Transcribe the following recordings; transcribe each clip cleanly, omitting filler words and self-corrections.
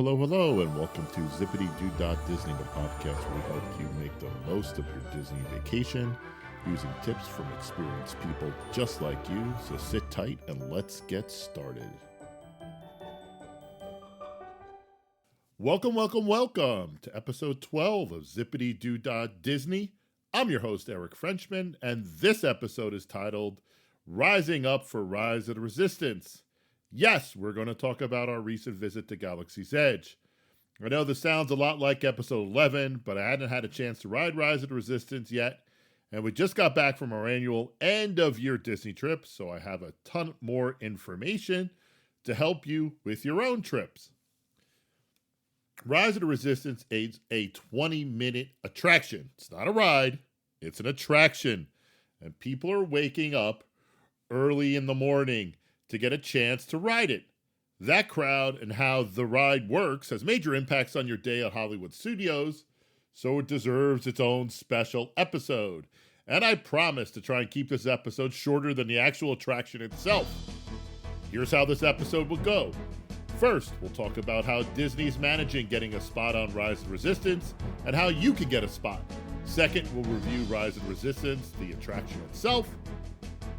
hello, and welcome to Zipadee Doo Dah Disney, the podcast where we help you make the most of your Disney vacation using tips from experienced people just like you. So sit tight and let's get started. Welcome to episode 12 of Zipadee Doo Dah Disney. I'm your host, Eric Frenchman, and this episode is titled Rising Up for Rise of the Resistance. Yes, we're going to talk about our recent visit to Galaxy's Edge. I know this sounds a lot like episode 11, but I hadn't had a chance to ride Rise of the Resistance yet, and we just got back from our annual end-of-year Disney trip, so I have a ton more information to help you with your own trips. Rise of the Resistance is a 20-minute attraction. It's not a ride, it's an attraction, and people are waking up early in the morning to get a chance to ride it. That crowd and how the ride works has major impacts on your day at Hollywood Studios, so it deserves its own special episode. And I promise to try and keep this episode shorter than the actual attraction itself. Here's how this episode will go. First, we'll talk about how Disney is managing getting a spot on Rise of the Resistance and how you can get a spot. Second, we'll review Rise of the Resistance, the attraction itself.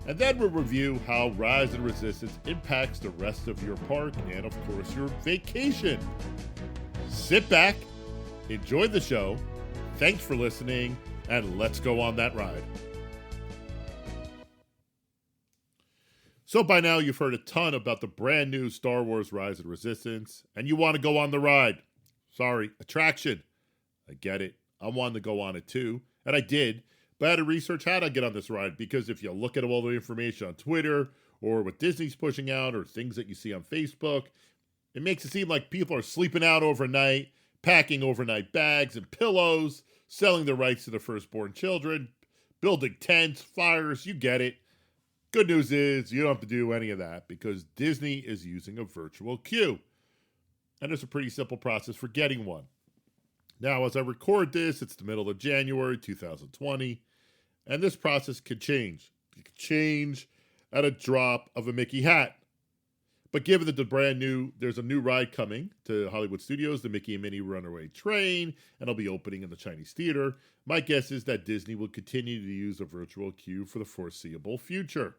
And then we'll review how Rise of the Resistance impacts the rest of your park and, of course, your vacation. Sit back, enjoy the show, thanks for listening, and let's go on that ride. So by now you've heard a ton about the brand new Star Wars Rise of the Resistance, and you want to go on the ride. Sorry, attraction. I get it. I wanted to go on it too, and I did. But I had to research how to get on this ride because if you look at all the information on Twitter or what Disney's pushing out or things that you see on Facebook, it makes it seem like people are sleeping out overnight, packing overnight bags and pillows, selling their rights to their firstborn children, building tents, fires, you get it. Good news is you don't have to do any of that because Disney is using a virtual queue. And it's a pretty simple process for getting one. Now, as I record this, it's the middle of January 2020. And this process could change. It could change at a drop of a Mickey hat. But given that there's a new ride coming to Hollywood Studios, the Mickey and Minnie Runaway Train, and it'll be opening in the Chinese Theater, my guess is that Disney will continue to use a virtual queue for the foreseeable future.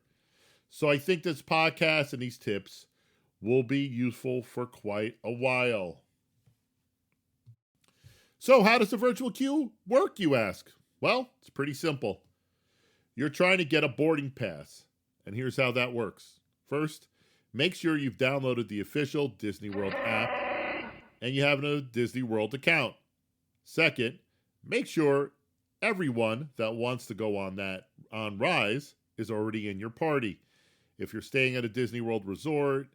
So I think this podcast and these tips will be useful for quite a while. So how does the virtual queue work, you ask? Well, it's pretty simple. You're trying to get a boarding pass, and here's how that works. First, make sure you've downloaded the official Disney World app and you have a Disney World account. Second, make sure everyone that wants to go on Rise is already in your party. If you're staying at a Disney World resort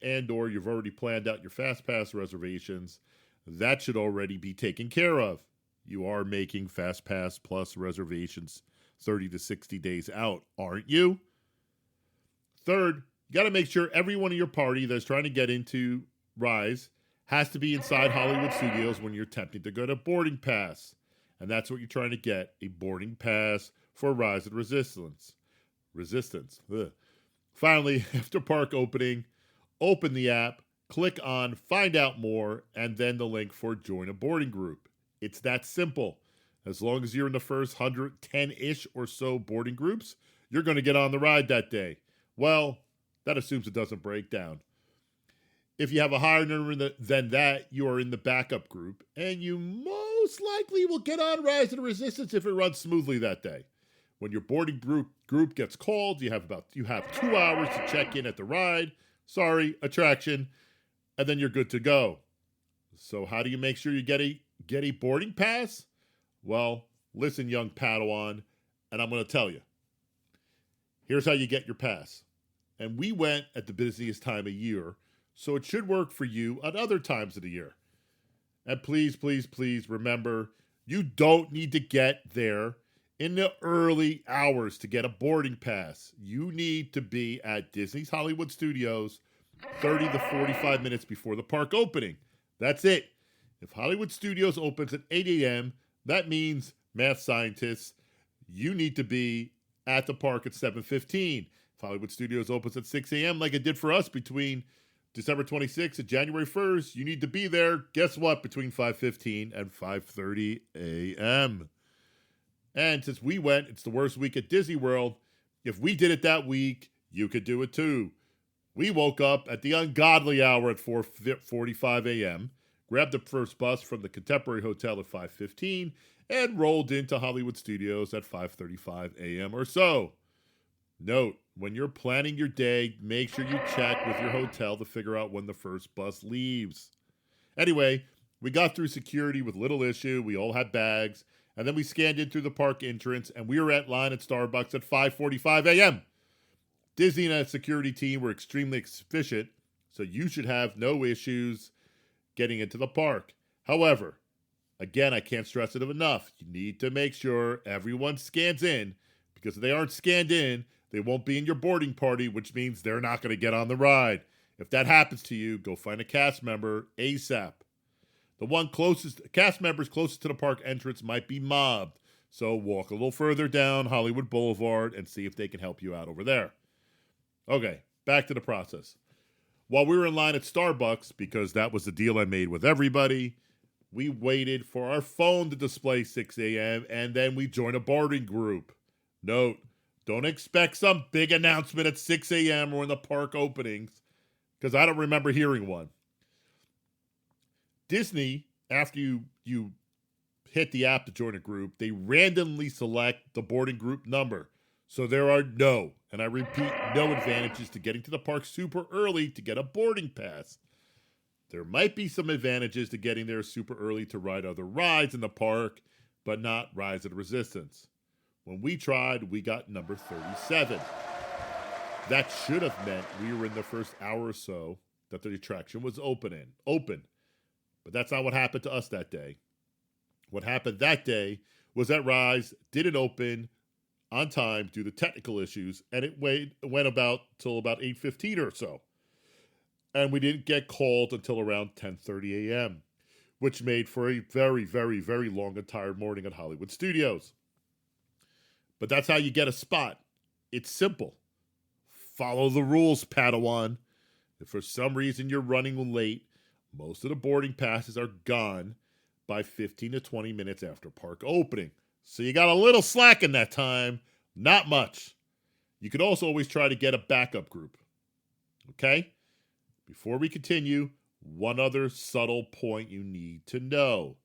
and or you've already planned out your FastPass reservations, that should already be taken care of. You are making FastPass Plus reservations 30 to 60 days out, aren't you? Third, you got to make sure everyone in your party that's trying to get into Rise has to be inside Hollywood Studios when you're attempting to go to boarding pass. And that's what you're trying to get, a boarding pass for Rise of the Resistance. Ugh. Finally, after park opening, open the app, click on Find Out More, and then the link for Join a Boarding Group. It's that simple. As long as you're in the first 110-ish or so boarding groups, you're going to get on the ride that day. Well, that assumes it doesn't break down. If you have a higher number than that, you are in the backup group, and you most likely will get on Rise of the Resistance if it runs smoothly that day. When your boarding group gets called, you have 2 hours to check in at the ride. Sorry, attraction, and then you're good to go. So how do you make sure you get a boarding pass? Well, listen, young Padawan, and I'm going to tell you. Here's how you get your pass. And we went at the busiest time of year, so it should work for you at other times of the year. And please, please, please remember, you don't need to get there in the early hours to get a boarding pass. You need to be at Disney's Hollywood Studios 30 to 45 minutes before the park opening. That's it. If Hollywood Studios opens at 8 a.m., that means, math scientists, you need to be at the park at 7:15. If Hollywood Studios opens at 6 a.m., like it did for us between December 26th and January 1st, you need to be there. Guess what? Between 5:15 and 5:30 a.m. And since we went, it's the worst week at Disney World. If we did it that week, you could do it too. We woke up at the ungodly hour at 4:45 a.m., grabbed the first bus from the Contemporary Hotel at 5:15, and rolled into Hollywood Studios at 5:35 a.m. or so. Note, when you're planning your day, make sure you check with your hotel to figure out when the first bus leaves. Anyway, we got through security with little issue. We all had bags. And then we scanned in through the park entrance, and we were at line at Starbucks at 5:45 a.m. Disney and its security team were extremely efficient, so you should have no issues getting into the park. However, again, I can't stress it enough. You need to make sure everyone scans in, because if they aren't scanned in, they won't be in your boarding party, which means they're not going to get on the ride. If that happens to you, go find a cast member ASAP. Cast members closest to the park entrance might be mobbed, so walk a little further down Hollywood Boulevard and see if they can help you out over there. Okay, back to the process. While we were in line at Starbucks, because that was the deal I made with everybody, we waited for our phone to display 6 a.m., and then we joined a boarding group. Note, don't expect some big announcement at 6 a.m. or in the park openings, because I don't remember hearing one. Disney, after you hit the app to join a group, they randomly select the boarding group number. So there are no, and I repeat, no advantages to getting to the park super early to get a boarding pass. There might be some advantages to getting there super early to ride other rides in the park, but not Rise of the Resistance. When we tried, we got number 37. That should have meant we were in the first hour or so that the attraction was open. But that's not what happened to us that day. What happened that day was that Rise didn't open on time due to technical issues, and it went about till about 8:15 or so. And we didn't get called until around 10:30 a.m., which made for a very, very, very long and tired morning at Hollywood Studios. But that's how you get a spot. It's simple. Follow the rules, Padawan. If for some reason you're running late, most of the boarding passes are gone by 15 to 20 minutes after park opening. So you got a little slack in that time, not much. You could also always try to get a backup group. Okay? Before we continue, one other subtle point you need to know.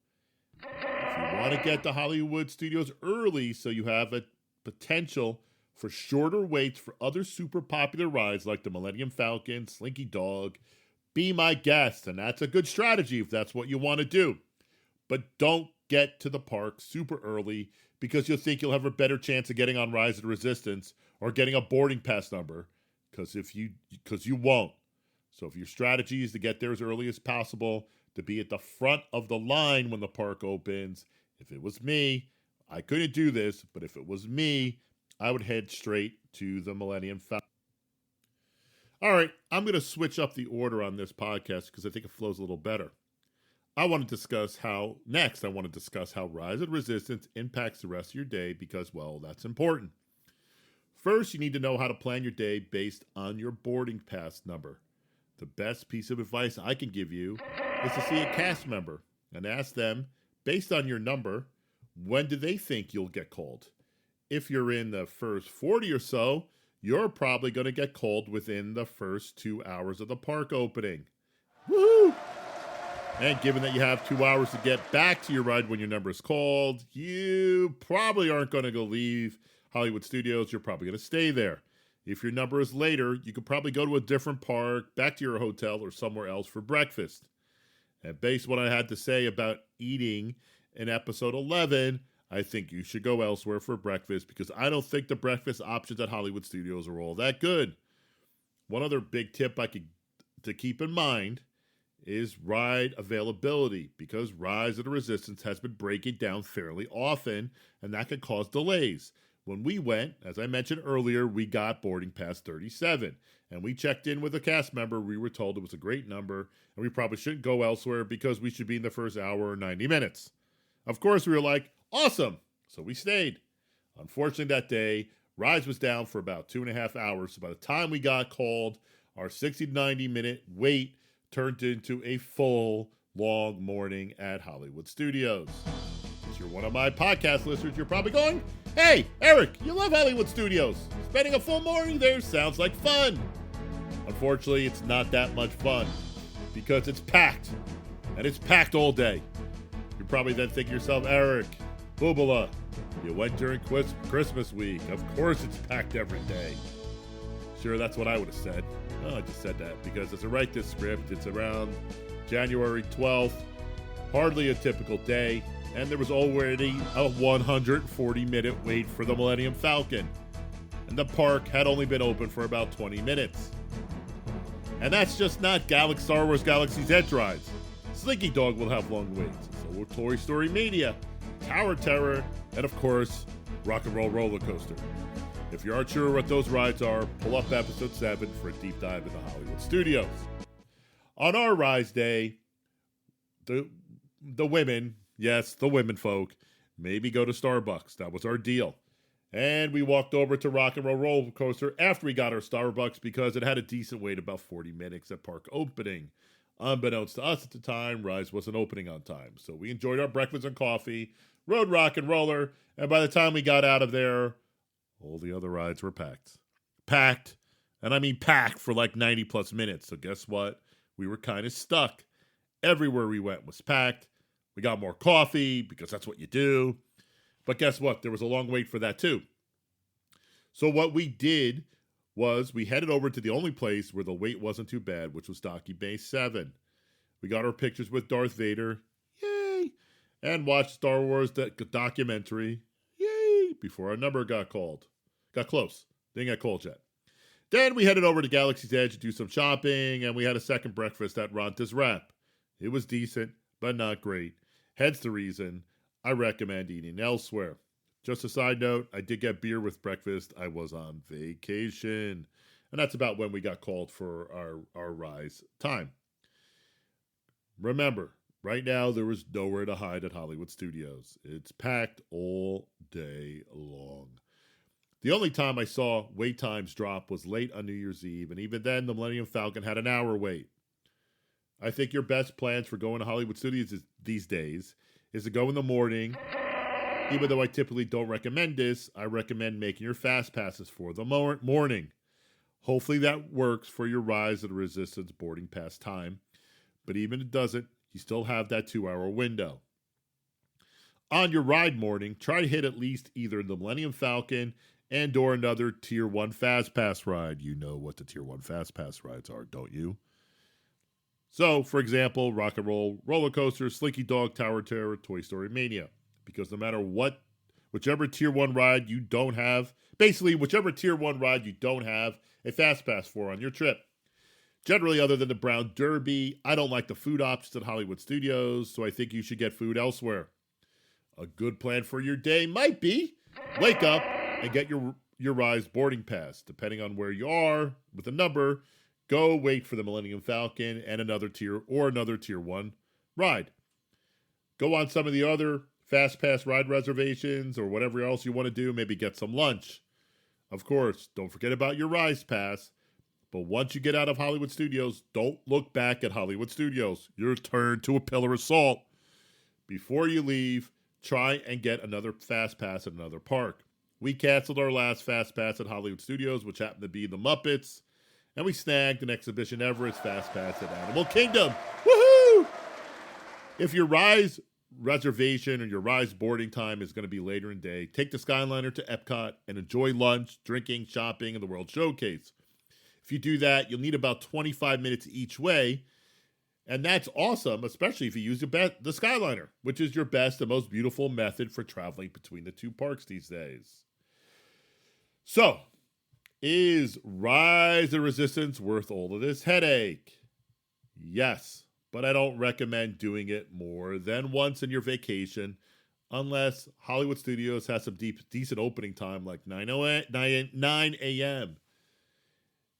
If you want to get to Hollywood Studios early so you have a potential for shorter waits for other super popular rides like the Millennium Falcon, Slinky Dog, be my guest, and that's a good strategy if that's what you want to do. But don't get to the park super early because you'll think you'll have a better chance of getting on Rise of the Resistance or getting a boarding pass number, because you won't. So if your strategy is to get there as early as possible, to be at the front of the line when the park opens, if it was me, I couldn't do this, but if it was me, I would head straight to the Millennium Falcon. All right, I'm going to switch up the order on this podcast because I think it flows a little better. I want to discuss how Rise of the Resistance impacts the rest of your day because, well, that's important. First, you need to know how to plan your day based on your boarding pass number. The best piece of advice I can give you is to see a cast member and ask them, based on your number, when do they think you'll get called? If you're in the first 40 or so, you're probably going to get called within the first 2 hours of the park opening. Woohoo! And given that you have 2 hours to get back to your ride when your number is called, you probably aren't going to go leave Hollywood Studios. You're probably going to stay there. If your number is later, you could probably go to a different park, back to your hotel, or somewhere else for breakfast. And based on what I had to say about eating in episode 11, I think you should go elsewhere for breakfast because I don't think the breakfast options at Hollywood Studios are all that good. One other big tip to keep in mind is ride availability, because Rise of the Resistance has been breaking down fairly often, and that can cause delays. When we went, as I mentioned earlier, we got boarding pass 37, and we checked in with a cast member. We were told it was a great number, and we probably shouldn't go elsewhere because we should be in the first hour or 90 minutes. Of course, we were like, awesome, so we stayed. Unfortunately, that day, Rise was down for about 2.5 hours, so by the time we got called, our 60 to 90 minute wait turned into a full, long morning at Hollywood Studios. Since you're one of my podcast listeners, you're probably going, hey, Eric, you love Hollywood Studios. Spending a full morning there sounds like fun. Unfortunately, it's not that much fun because it's packed, and it's packed all day. You're probably then thinking to yourself, Eric, Boobala, you went during Christmas week. Of course it's packed every day. Sure, that's what I would have said. Oh, I just said that because as I write this script, it's around January 12th, hardly a typical day, and there was already a 140-minute wait for the Millennium Falcon. And the park had only been open for about 20 minutes. And that's just not Star Wars Galaxy's Edge rides. Slinky Dog will have long waits. So will Toy Story Mania, Tower Terror, and of course, Rock and Roll Roller Coaster. If you aren't sure what those rides are, pull up episode 7 for a deep dive into Hollywood Studios. On our Rise Day, the women, yes, the women folk, maybe go to Starbucks. That was our deal. And we walked over to Rock and Roll Roller Coaster after we got our Starbucks because it had a decent wait, about 40 minutes at park opening. Unbeknownst to us at the time, Rise wasn't opening on time. So we enjoyed our breakfast and coffee, rode Rock and Roller, and by the time we got out of there, all the other rides were packed. Packed, and I mean packed for like 90 plus minutes. So guess what? We were kind of stuck. Everywhere we went was packed. We got more coffee because that's what you do. But guess what? There was a long wait for that too. So what we did was we headed over to the only place where the wait wasn't too bad, which was Docky Bay 7. We got our pictures with Darth Vader. Yay! And watched Star Wars documentary. Yay! Before our number got called. Got close. Didn't get called yet. Then we headed over to Galaxy's Edge to do some shopping, and we had a second breakfast at Ronta's Wrap. It was decent, but not great. Hence the reason I recommend eating elsewhere. Just a side note, I did get beer with breakfast. I was on vacation. And that's about when we got called for our Rise time. Remember, right now there is nowhere to hide at Hollywood Studios. It's packed all day long. The only time I saw wait times drop was late on New Year's Eve, and even then the Millennium Falcon had an hour wait. I think your best plans for going to Hollywood Studios these days is to go in the morning. Even though I typically don't recommend this, I recommend making your fast passes for the morning. Hopefully that works for your Rise of the Resistance boarding pass time. But even if it doesn't, you still have that 2-hour window. On your ride morning, try to hit at least either the Millennium Falcon and or another Tier 1 Fast Pass ride. You know what the Tier 1 Fast Pass rides are, don't you? So, for example, Rock and Roll Roller Coaster, Slinky Dog, Tower Terror, Toy Story Mania. Because no matter what, whichever Tier 1 ride you don't have, basically whichever Tier 1 ride you don't have a Fast Pass for on your trip. Generally, other than the Brown Derby, I don't like the food options at Hollywood Studios, so I think you should get food elsewhere. A good plan for your day might be wake up and get your Rise boarding pass. Depending on where you are with a number, go wait for the Millennium Falcon and another Tier 1 ride. Go on some of the other Fast Pass ride reservations or whatever else you want to do. Maybe get some lunch. Of course, don't forget about your Rise Pass. But once you get out of Hollywood Studios, don't look back at Hollywood Studios. You're turned to a pillar of salt. Before you leave, try and get another Fast Pass at another park. We canceled our last Fast Pass at Hollywood Studios, which happened to be the Muppets, and we snagged an Exhibition Everest Fast Pass at Animal Kingdom. Woohoo! If your Rise reservation or your Rise boarding time is going to be later in the day, take the Skyliner to Epcot and enjoy lunch, drinking, shopping, and the World Showcase. If you do that, you'll need about 25 minutes each way, and that's awesome, especially if you use the Skyliner, which is your best and most beautiful method for traveling between the two parks these days. So, is Rise of Resistance worth all of this headache? Yes, but I don't recommend doing it more than once in your vacation, unless Hollywood Studios has some decent opening time like 9 a.m.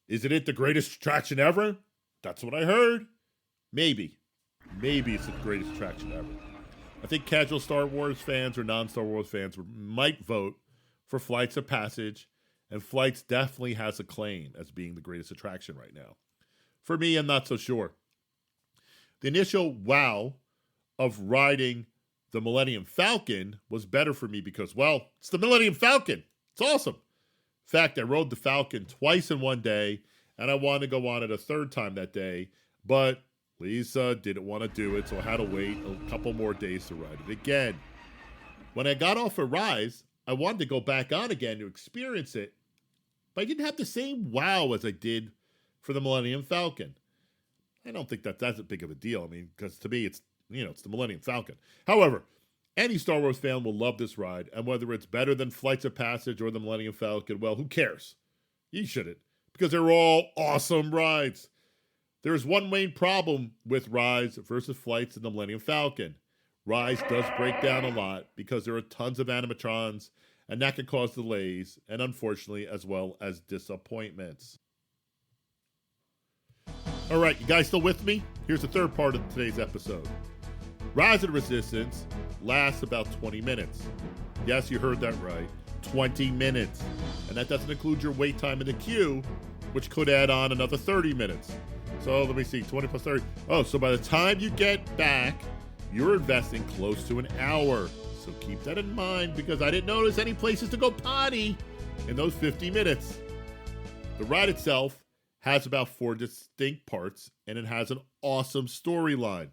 Isn't it the greatest attraction ever? That's what I heard. Maybe. Maybe it's the greatest attraction ever. I think casual Star Wars fans or non-Star Wars fans might vote for Flights of Passage, and Flights definitely has a claim as being the greatest attraction right now. For me, I'm not so sure. The initial wow of riding the Millennium Falcon was better for me because, well, it's the Millennium Falcon. It's awesome. In fact, I rode the Falcon twice in one day, and I wanted to go on it a third time that day, but Lisa didn't want to do it, so I had to wait a couple more days to ride it again. When I got off of Rise, I wanted to go back on again to experience it, but I didn't have the same wow as I did for the Millennium Falcon. I don't think that's that big of a deal. I mean, because to me, it's the Millennium Falcon. However, any Star Wars fan will love this ride, and whether it's better than Flights of Passage or the Millennium Falcon, well, who cares? You shouldn't, because they're all awesome rides. There is one main problem with Rise versus Flights and the Millennium Falcon. Rise does break down a lot because there are tons of animatrons, and that can cause delays, and unfortunately, as well as disappointments. All right, you guys still with me? Here's the third part of today's episode. Rise of the Resistance lasts about 20 minutes. Yes, you heard that right. 20 minutes. And that doesn't include your wait time in the queue, which could add on another 30 minutes. So let me see, 20 plus 30. Oh, so by the time you get back, you're investing close to an hour. So keep that in mind because I didn't notice any places to go potty in those 50 minutes. The ride itself has about 4 distinct parts, and it has an awesome storyline.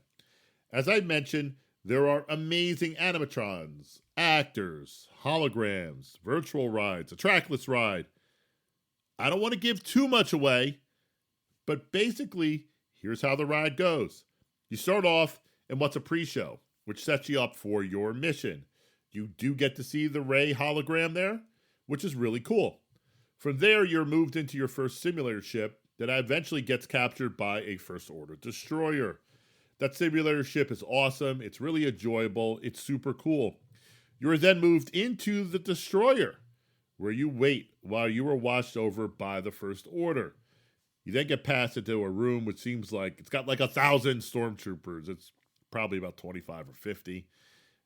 As I mentioned, there are amazing animatrons, actors, holograms, virtual rides, a trackless ride. I don't want to give too much away, but basically, here's how the ride goes. You start off in what's a pre-show, which sets you up for your mission. You do get to see the Rey hologram there, which is really cool. From there, you're moved into your first simulator ship that eventually gets captured by a First Order destroyer. That simulator ship is awesome. It's really enjoyable. It's super cool. You are then moved into the destroyer, where you wait while you are watched over by the First Order. You then get passed into a room which seems like it's got like 1,000 stormtroopers. It's probably about 25 or 50.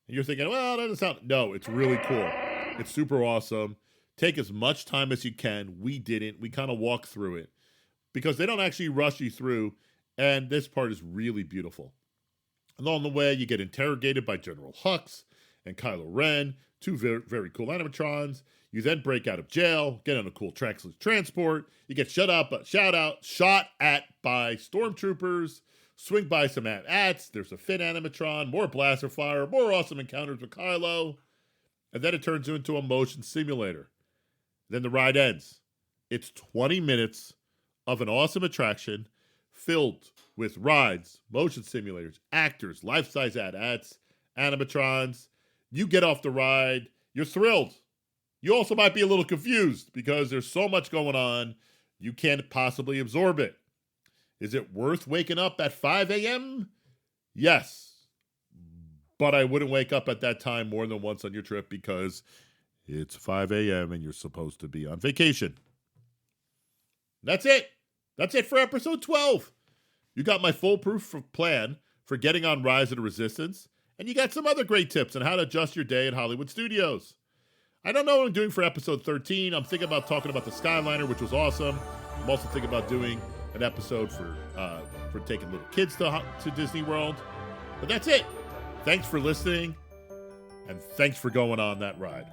And you're thinking, well, that doesn't sound... No, it's really cool. It's super awesome. Take as much time as you can. We didn't. We kind of walked through it because they don't actually rush you through. And this part is really beautiful. Along the way, you get interrogated by General Hux and Kylo Ren, two very, very cool animatrons. You then break out of jail, get on a cool trackless transport. You get shot at by stormtroopers, swing by some AT-ATs. There's a Finn animatron, more blaster fire, more awesome encounters with Kylo. And then it turns into a motion simulator. Then the ride ends. It's 20 minutes of an awesome attraction filled with rides, motion simulators, actors, life-size AT-ATs, animatrons. You get off the ride, you're thrilled. You also might be a little confused because there's so much going on, you can't possibly absorb it. Is it worth waking up at 5 a.m.? Yes. But I wouldn't wake up at that time more than once on your trip because it's 5 a.m. and you're supposed to be on vacation. That's it. That's it for episode 12. You got my foolproof plan for getting on Rise of the Resistance, and you got some other great tips on how to adjust your day at Hollywood Studios. I don't know what I'm doing for episode 13. I'm thinking about talking about the Skyliner, which was awesome. I'm also thinking about doing an episode for taking little kids to Disney World. But that's it. Thanks for listening, and thanks for going on that ride.